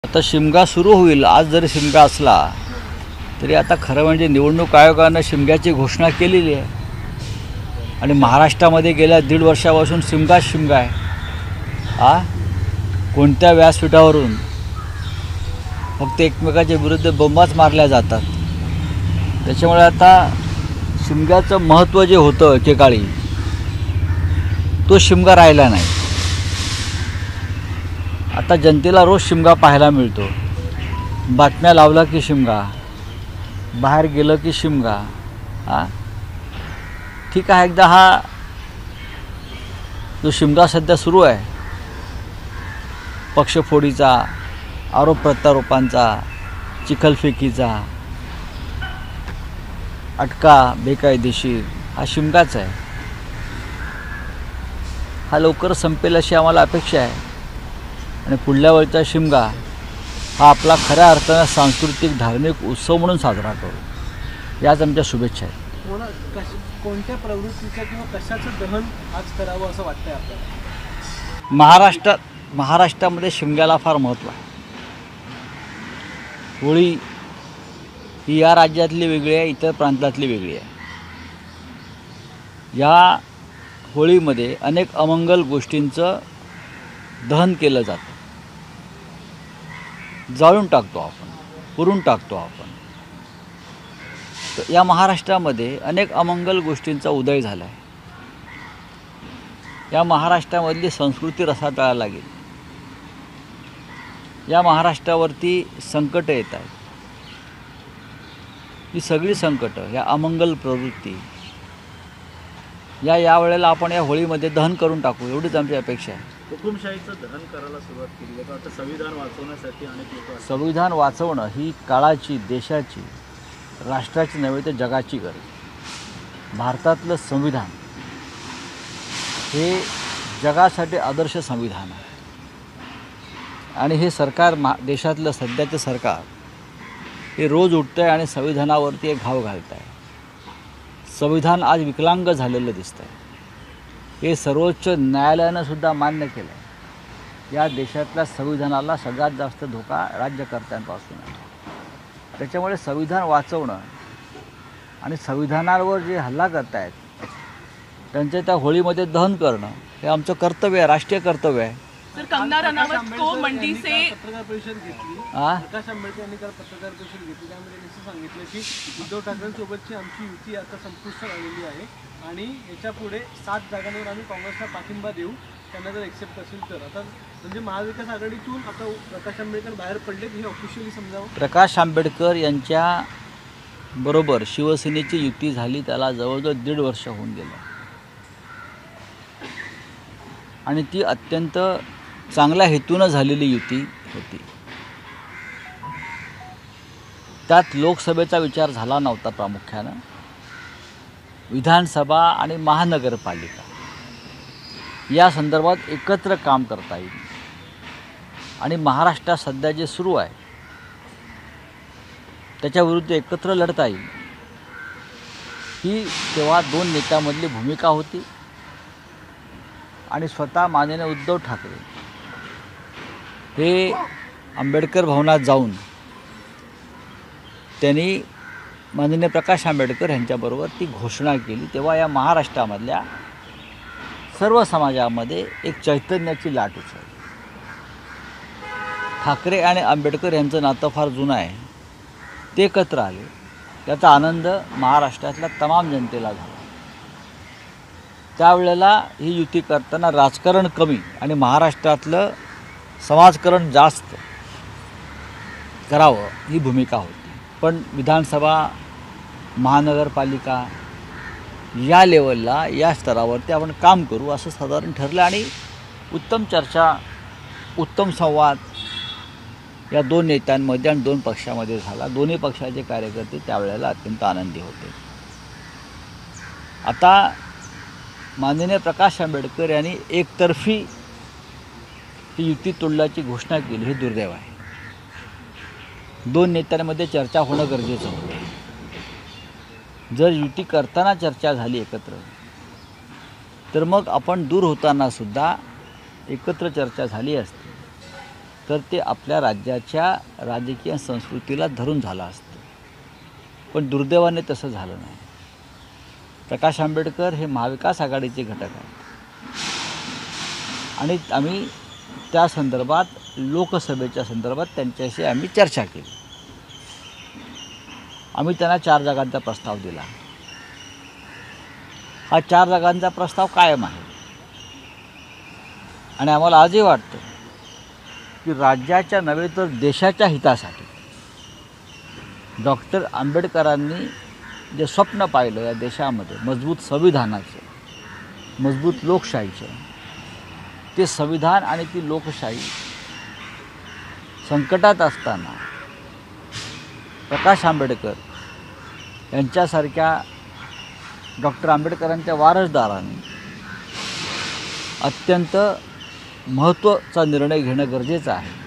आता शिमगा सुरू होईल. आज जरी शिमगा असला तरी आता खरं म्हणजे निवडणूक आयोगानं शिमग्याची घोषणा केलेली आहे आणि महाराष्ट्रामध्ये गेल्या 1.5 वर्षापासून शिमगा आहे. कोणत्या व्यासपीठावरून फक्त एकमेकाच्या विरुद्ध बंबाच मारल्या जातात. त्याच्यामुळे आता शिमग्याचं महत्त्व जे होतं एकेकाळी तो शिमगा राहिला नाही. आता जनतेला रोज शिमगा पाहायला मिळतो. बातम्या लावला की शिमगा, बाहेर गेलं की शिमगा. ठीक आहे, एकदा हा जो शिमगा सध्या सुरू आहे पक्षफोडीचा, आरोप प्रत्यारोपांचा, चिखलफेकीचा, अटका बेकायदेशीर, हा शिमगाच आहे. हा लवकर संपेल अशी आम्हाला अपेक्षा आहे आणि पुढल्या वेळचा शिमगा हा आपला खऱ्या अर्थानं सांस्कृतिक धार्मिक उत्सव म्हणून साजरा करू, याच आमच्या शुभेच्छा आहेत. कोणत्या प्रवृत्तीचं किंवा कशाचं दहन आज करावं असं वाटतंय आपल्याला? महाराष्ट्रामध्ये शिमग्याला फार महत्त्व आहे. होळी ही या राज्यातली वेगळी आहे, इतर प्रांतातली वेगळी आहे. या होळीमध्ये अनेक अमंगल गोष्टींचं दहन केलं जातं. जाळून टाकतो आपण, पुरून टाकतो आपण. तर या महाराष्ट्रामध्ये अनेक अमंगल गोष्टींचा उदय झाला आहे. या महाराष्ट्रामधली संस्कृती रसातळाला लागेल. या महाराष्ट्रावरती संकटं येत आहेत. ही सगळी संकटं, या अमंगल प्रवृत्ती यावेळेला आपण या होळीमध्ये दहन करून टाकू, एवढीच आमची अपेक्षा आहे. हुकुमशाहीचं दहन करायला सुरुवात केली आहे. आता संविधान वाचवण्यासाठी अनेक लोक, संविधान वाचवणं ही काळाची, देशाची, राष्ट्राची नव्हे तर जगाची गरज. भारतातलं संविधान हे जगासाठी आदर्श संविधान आहे आणि हे सरकार, देशातलं सध्याचं सरकार हे रोज उठतं आहे आणि संविधानावरती एक घाव घालत आहे. संविधान आज विकलांग झालेलं दिसतं आहे. हे सर्वोच्च न्यायालयानं सुद्धा मान्य केलं आहे. या देशातल्या संविधानाला सगळ्यात जास्त धोका राज्यकर्त्यांपासून आहे. त्याच्यामुळे संविधान वाचवणं आणि संविधानावर जे हल्ला करत आहेत त्यांच्या त्या होळीमध्ये दहन करणं हे आमचं कर्तव्य आहे, राष्ट्रीय कर्तव्य आहे. सर, कंगना रनावत को मंडी से पत्रकार परिषद घेतली. प्रकाश आंबेडकर यांनी काल पत्रकार परिषद घेतली. त्यामध्ये त्यांनी सांगितलं की उद्धव ठाकरेंसोबतची आमची युती आता संपुष्टात आलेली आहे आणि याच्यापुढे 7 जागांवर आम्ही काँग्रेसला पाठिंबा देऊ, त्यांना जर एक्सेप्ट असेल तर. आता म्हणजे महाविकास आघाडीतून आता प्रकाश आंबेडकर बाहेर पडले, हे ऑफिशियली समजावं. प्रकाश आंबेडकर यांच्या बरोबर शिवसेनेची युती झाली त्याला जवळजवळ 1.5 वर्ष होऊन गेलं आणि ती अत्यंत चांगल्या हेतूनं झालेली युती होती. त्यात लोकसभेचा विचार झाला नव्हता. प्रामुख्यानं विधानसभा आणि महानगरपालिका या संदर्भात एकत्र काम करता येईल आणि महाराष्ट्रात सध्या जे सुरू आहे त्याच्याविरुद्ध एकत्र लढता येईल, ही तेव्हा 2 नेत्यांमधली भूमिका होती. आणि स्वतः माननीय उद्धव ठाकरे हे आंबेडकर भवनात जाऊन त्यांनी माननीय प्रकाश आंबेडकर यांच्याबरोबर ती घोषणा केली. तेव्हा या महाराष्ट्रामधल्या सर्व समाजामध्ये एक चैतन्याची लाट उसळली. ठाकरे आणि आंबेडकर यांचं नातं फार जुनं आहे. ते एकत्र आले, त्याचा आनंद महाराष्ट्रातल्या तमाम जनतेला झाला. त्यावेळेला ही युती करताना राजकारण कमी आणि महाराष्ट्रातलं समाजकारण जास्त करावं ही भूमिका होती. पण विधानसभा, महानगरपालिका या लेवलला, या स्तरावरती आपण काम करू असं साधारण ठरलं आणि उत्तम चर्चा, उत्तम संवाद या 2 नेत्यांमध्ये आणि 2 पक्षामध्ये झाला. दोन्ही पक्षाचे कार्यकर्ते त्यावेळेला अत्यंत आनंदी होते. आता माननीय प्रकाश आंबेडकर यांनी एकतर्फी ही युती तोडल्याची घोषणा केली, हे दुर्दैव आहे. 2 नेत्यांमध्ये चर्चा होणं गरजेचं होतं. जर युती करताना चर्चा झाली एकत्र तर मग आपण दूर होताना सुद्धा एकत्र चर्चा झाली असती तर ते आपल्या राज्याच्या राजकीय संस्कृतीला धरून झालं असतं. पण दुर्दैवाने तसं झालं नाही. प्रकाश आंबेडकर हे महाविकास आघाडीचे घटक आहेत आणि आम्ही त्या संदर्भात लोकसभेच्या संदर्भात त्यांच्याशी आम्ही चर्चा केली. आम्ही त्यांना 4 जागांचा प्रस्ताव दिला. हा 4 जागांचा प्रस्ताव कायम आहे आणि आम्हाला आजही वाटतं की राज्याच्या नव्हे तर देशाच्या हितासाठी डॉक्टर आंबेडकरांनी जे स्वप्न पाहिलं या देशामध्ये मजबूत संविधानाचं, मजबूत लोकशाहीचं, ते संविधान आणि ती लोकशाही संकटात असताना प्रकाश आंबेडकर यांच्यासारख्या डॉक्टर आंबेडकरांच्या वारसदारांनी अत्यंत महत्त्वाचा निर्णय घेणं गरजेचं आहे.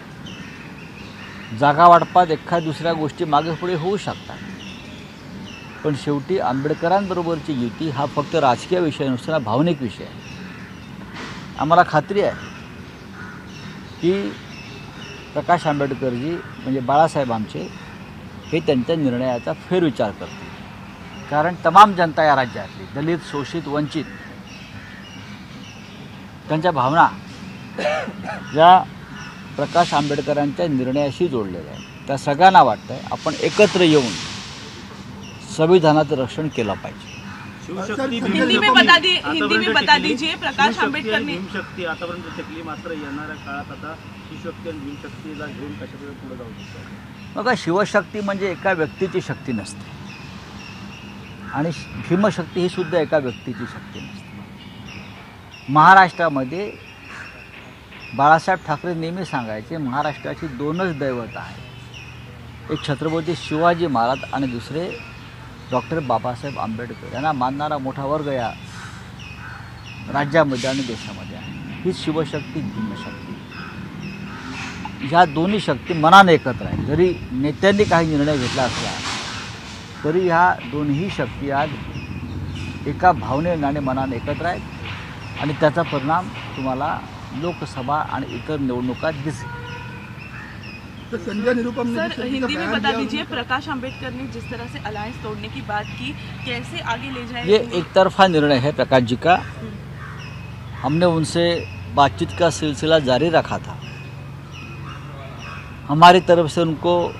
जागा वाटपात एखाद दुसऱ्या गोष्टी मागे पुढे होऊ शकतात, पण शेवटी आंबेडकरांबरोबरची युती हा फक्त राजकीय विषय नसताना भावनिक विषय आहे. आम्हाला खात्री आहे की प्रकाश आंबेडकरजी म्हणजे बाळासाहेब आमचे हे त्यांच्या निर्णयाचा फेरविचार करतील. कारण तमाम जनता या राज्यातली दलित, शोषित, वंचित त्यांच्या भावना ज्या प्रकाश आंबेडकरांच्या निर्णयाशी जोडलेल्या आहेत, त्या सगळ्यांना वाटतं आहे आपण एकत्र येऊन संविधानाचं रक्षण केलं पाहिजे. हिंदी में बता दीजिए प्रकाश आंबेडकर ने भीमशक्ती आतापर्यंत टिकली, मात्र येणाऱ्या काळात आता शिवशक्ती आणि भीमशक्तीला घेऊन कशाप्रकारे पुढे जाऊ शकतो? बघा, शिवशक्ती म्हणजे एका व्यक्तीची शक्ती नसते आणि भीमशक्ती ही सुद्धा एका व्यक्तीची शक्ती नसते. महाराष्ट्रामध्ये बाळासाहेब ठाकरे नेहमी सांगायचे महाराष्ट्राची 2च दैवत आहेत, एक छत्रपती शिवाजी महाराज आणि दुसरे डॉक्टर बाबासाहेब आंबेडकर. यांना मानणारा मोठा वर्ग या राज्यामध्ये आणि देशामध्ये आहे. ही शिवशक्ती, भीमशक्ती, ह्या दोन्ही शक्ती मनाने एकत्र आहेत. जरी नेत्यांनी काही निर्णय घेतला असला तरी ह्या दोन्ही शक्ती आज एका भावनेने आणि मनाने एकत्र आहेत आणि त्याचा परिणाम तुम्हाला लोकसभा आणि इतर निवडणुकात दिसेल. सर, हिंदी में बता दीजिए प्रकाश आंबेडकर ने जिस तरह से अलायंस तोड़ने की बात की, कैसे आगे ले जाएंगे? ये एक तरफा निर्णय है प्रकाश जी का. हमने उनसे बातचीत का सिलसिला जारी रखा था. हमारी तरफ से उनको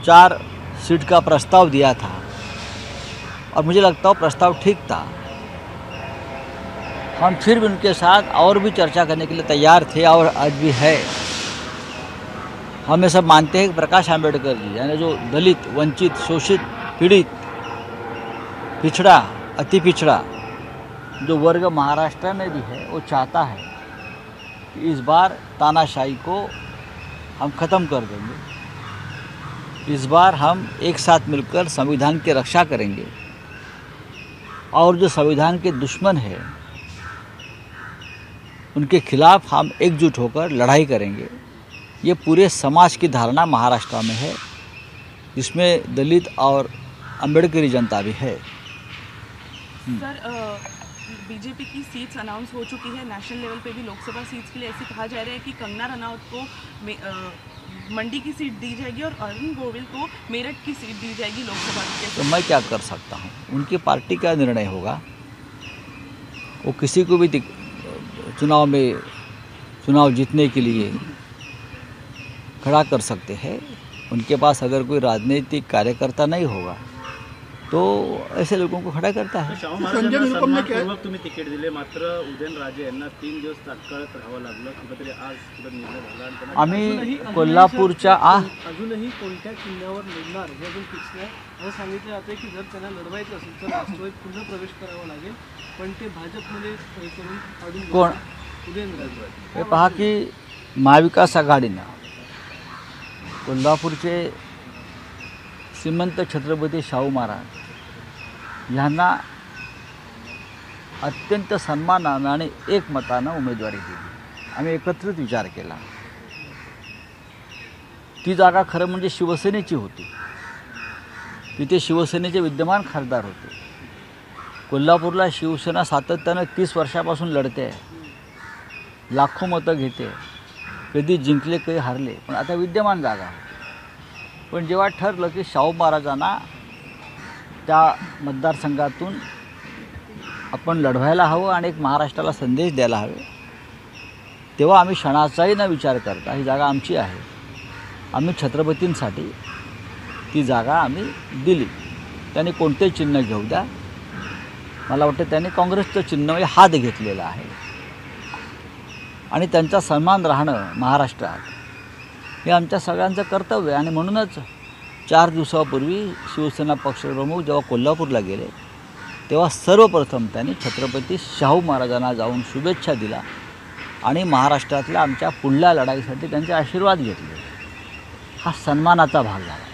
4 सीट का प्रस्ताव दिया था और मुझे लगता है प्रस्ताव ठीक था. हम फिर भी उनके साथ और भी चर्चा करने के लिए तैयार थे और आज भी है. हम ये सब मानते हैं कि प्रकाश आंबेडकर जी यानी जो दलित, वंचित, शोषित, पीड़ित, पिछड़ा, अति पिछड़ा जो वर्ग महाराष्ट्र में भी है, वो चाहता है कि इस बार तानाशाही को हम ख़त्म कर देंगे. इस बार हम एक साथ मिलकर संविधान की रक्षा करेंगे और जो संविधान के दुश्मन हैं उनके खिलाफ हम एकजुट होकर लड़ाई करेंगे. ये पूरे समाज की धारणा महाराष्ट्र में है, जिसमें दलित और अम्बेडकरी जनता भी है. सर, बीजेपी की सीट्स अनाउंस हो चुकी है. नेशनल लेवल पे भी लोकसभा सीट्स के लिए ऐसे कहा जा रहा है कि कंगना रनौत को मंडी की सीट दी जाएगी और अरुण गोविल को मेरठ की सीट दी जाएगी लोकसभा की. तो मैं क्या कर सकता हूँ? उनकी पार्टी का निर्णय होगा. वो किसी को भी चुनाव जीतने के लिए खड़ा कर सकते हैं. उनके पास अगर कोई राजनीतिक कार्यकर्ता नहीं होगा तो ऐसे लोगों को खड़ा करता है. शाहू महाराजांना सन्मानपूर्वक तुम्ही तिकीट दिले, मात्र उदयनराजे यांना 3 दिवस तात्काळात राहावं लागलं. कुठेतरी आज कुठे निर्णय झाला आणि त्यांना आम्ही कोल्हापूरच्या अजूनही कोणत्या चिन्हावर लढणार हे अजून फिक्स नाही. असं सांगितलं जातं की जर त्यांना लढवायचं असेल तर राष्ट्रवादीत पुन्हा प्रवेश करावा लागेल, पण ते भाजपमध्ये हे करून काढून कोण? उदयनराजे. हे पहा की महाविकास आघाडीनं कोल्हापूरचे श्रीमंत छत्रपती शाहू महाराज यांना अत्यंत सन्मानानं आणि एकमतानं उमेदवारी दिली. आम्ही एकत्रित विचार केला. ती जागा खरं म्हणजे शिवसेनेची होती. तिथे शिवसेनेचे विद्यमान खासदार होते. कोल्हापूरला शिवसेना सातत्यानं 30 वर्षापासून लढते आहे, लाखो मतं घेते. कधी जिंकले कधी हारले, पण आता विद्यमान जागा. पण जेव्हा ठरलं की शाहू महाराजांना त्या मतदारसंघातून आपण लढवायला हवं आणि एक महाराष्ट्राला संदेश द्यायला हवे, तेव्हा आम्ही क्षणाचाही न विचार करता ही जागा आमची आहे, आम्ही छत्रपतींसाठी ती जागा आम्ही दिली. त्यांनी कोणते चिन्ह घेऊ द्या, मला वाटतं त्यांनी काँग्रेसचं चिन्ह म्हणजे हात घेतलेलं आहे आणि त्यांचा सन्मान राहणं महाराष्ट्रात हे आमच्या सगळ्यांचं कर्तव्य आहे. आणि म्हणूनच 4 दिवसापूर्वी शिवसेना पक्षप्रमुख जेव्हा कोल्हापूरला गेले तेव्हा सर्वप्रथम त्यांनी छत्रपती शाहू महाराजांना जाऊन शुभेच्छा दिला आणि महाराष्ट्रातल्या आमच्या पुढल्या लढाईसाठी त्यांचे आशीर्वाद घेतले. हा सन्मानाचा भाग झाला.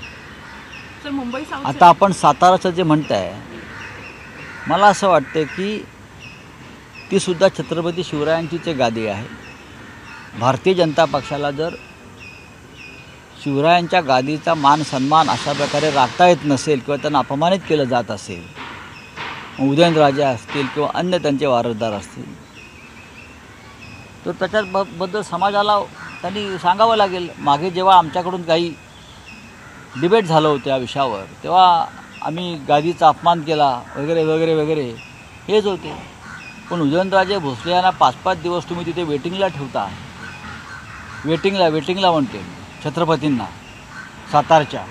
सर मुंबई साऊथ आता आपण साताराचं जे म्हणताय, मला असं वाटतं की तीसुद्धा छत्रपती शिवरायांचीच एक गादी आहे. भारतीय जनता पक्षाला जर शिवरायांच्या गादीचा मान सन्मान अशा प्रकारे राखता येत नसेल किंवा त्यांना अपमानित केलं जात असेल, उदयनराजे असतील किंवा अन्य त्यांचे वारसदार असतील, तर त्याच्याबद्दल समाजाला त्यांनी सांगावं लागेल. मागे जेव्हा आमच्याकडून काही डिबेट झालं होतं या विषयावर, तेव्हा आम्ही गादीचा अपमान केला वगैरे वगैरे वगैरे हेच होते. पण उदयनराजे भोसले यांना 5-5 दिवस तुम्ही तिथे वेटिंगला ठेवता. वेटिंगला म्हणते छत्रपतींना सातारच्या.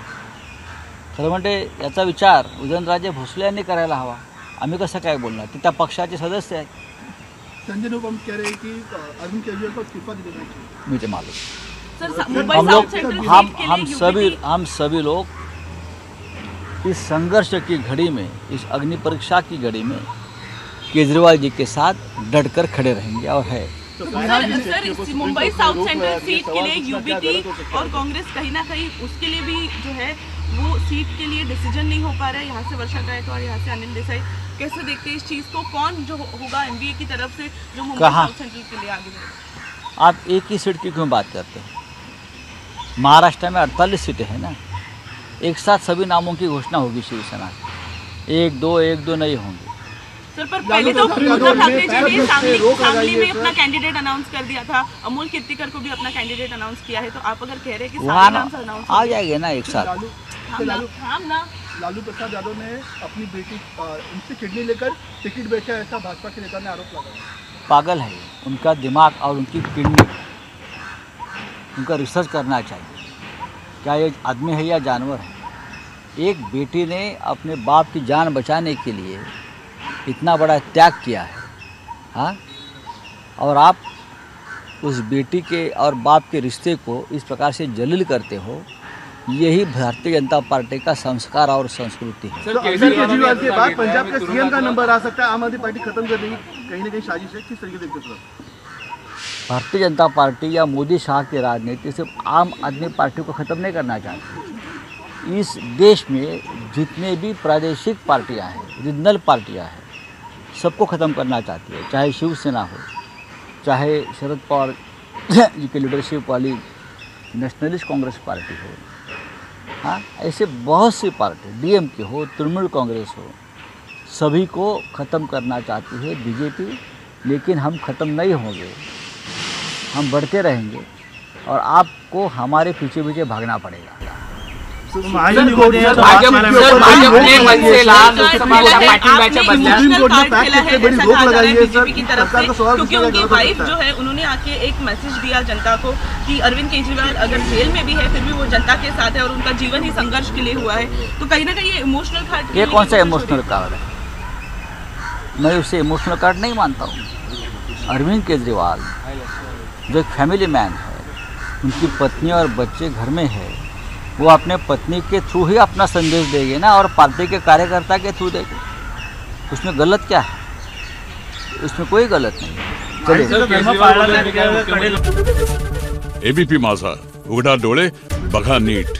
खरं म्हणते याचा विचार उदयनराजे भोसले यांनी करायला हवा. आम्ही कसं काय बोलणार? ते त्या पक्षाचे सदस्य आहेत. संजय निरुपम कह रहे हैं कि अरविंद केजरीवाल को इस्तीफा दे देना चाहिए. मुझे मालूम. सर मुंबई हम साउथ लोग सेंट्रल हम सीट के हम लिए सभी यूपीपी हम सभी लोग इस संघर्ष की घड़ी में, इस अग्नि परीक्षा की घड़ी में केजरीवाल जी के साथ डटकर खड़े रहेंगे और है. सर इस मुंबई साउथ सेंट्रल सीट के लिए यूबीपी और कांग्रेस कहीं ना कहीं उसके लिए भी जो है वो सीट के लिए डिसीजन नहीं हो पा रहा है. यहाँ से वर्षा गायकवाड़, यहाँ से अनिल देसाई, कैसे देखते हैं इस चीज़ को? कौन जो होगा एमबीए की तरफ से जो मुंबई कहाँ? साउथ सेंट्रल के लिए आगे बढ़ेगा? आप एक ही सीट की क्यों बात करते हैं? महाराष्ट्र में 48 सीटें हैं ना. एक साथ सभी नामों की घोषणा होगी शिवसेना की. 1-2 नहीं होंगे. सर पर पहले तो उद्धव ठाकरे जी ने सांगली में अपना कैंडिडेट अनाउंस कर दिया था. अमोल कीर्तिकर को भी अपना कैंडिडेट अनाउंस किया है. तो आप अगर कह रहे हैं कि वहाँ सारे नाम से अनाउंस आ जाएंगे ना एक साथ. लालू प्रसाद यादव ने अपनी बेटी उनसे किडनी लेकर टिकट बेचा, ऐसा भाजपा के नेता ने आरोप लगाया. पागल है उनका दिमाग और उनकी किडनी. उनका रिसर्च करना चाहिए. क्या ये आदमी है या जानवर है? एक बेटी ने अपने बाप की जान बचाने के लिए इतना बड़ा त्याग किया है, हाँ, और आप उस बेटी के और बाप के रिश्ते को इस प्रकार से जलील करते हो. यही भारतीय जनता पार्टी का संस्कार और संस्कृति है. तो अरविंद केजरीवाल के बाद पंजाब के सीएम का नंबर आ सकता है. आम आदमी पार्टी खत्म कर देगी, कहीं ना कहीं साजिश है. किस तरीके से देखते हो? भारतीय जनता पार्टी या मोदी शाह की राजनीति सिर्फ आम आदमी पार्टी को ख़त्म नहीं करना चाहती. इस देश में जितने भी प्रादेशिक पार्टियां हैं, रीजनल पार्टियां हैं, सबको ख़त्म करना चाहती है. चाहे शिवसेना हो, चाहे शरद पवार जी की लीडरशिप वाली नेशनलिस्ट कांग्रेस पार्टी हो, हाँ, ऐसे बहुत सी पार्टी, डीएमके हो, तृणमूल कांग्रेस हो, सभी को ख़त्म करना चाहती है बीजेपी. लेकिन हम ख़त्म नहीं होंगे, हम बढ़ते रहेंगे और आपको हमारे पीछे पीछे भागना पड़ेगा. सुप्रीम कोर्ट ने बात पे बड़ी रोक लगाई है सर. सरकार का सवाल क्योंकि उनकी वाइफ जो है उन्होंने आके एक मैसेज दिया जनता को कि अरविंद केजरीवाल अगर जेल में भी है फिर भी वो जनता के साथ है और उनका जीवन ही संघर्ष के लिए हुआ है. तो कहीं ना कहीं ये इमोशनल कार्ड. ये कौन सा इमोशनल कार्ड है? मैं उसे इमोशनल कार्ड नहीं मानता हूँ. अरविंद केजरीवाल जो एक फैमिली मैन है, उनकी पत्नी और बच्चे घर में है, वो अपने पत्नी के थ्रू ही अपना संदेश देंगे ना, और पार्टी के कार्यकर्ता के थ्रू देंगे. उसमें गलत क्या है? उसमें कोई गलत नहीं. चलिए. एबीपी माझा, उघडा डोळे बघा नीट.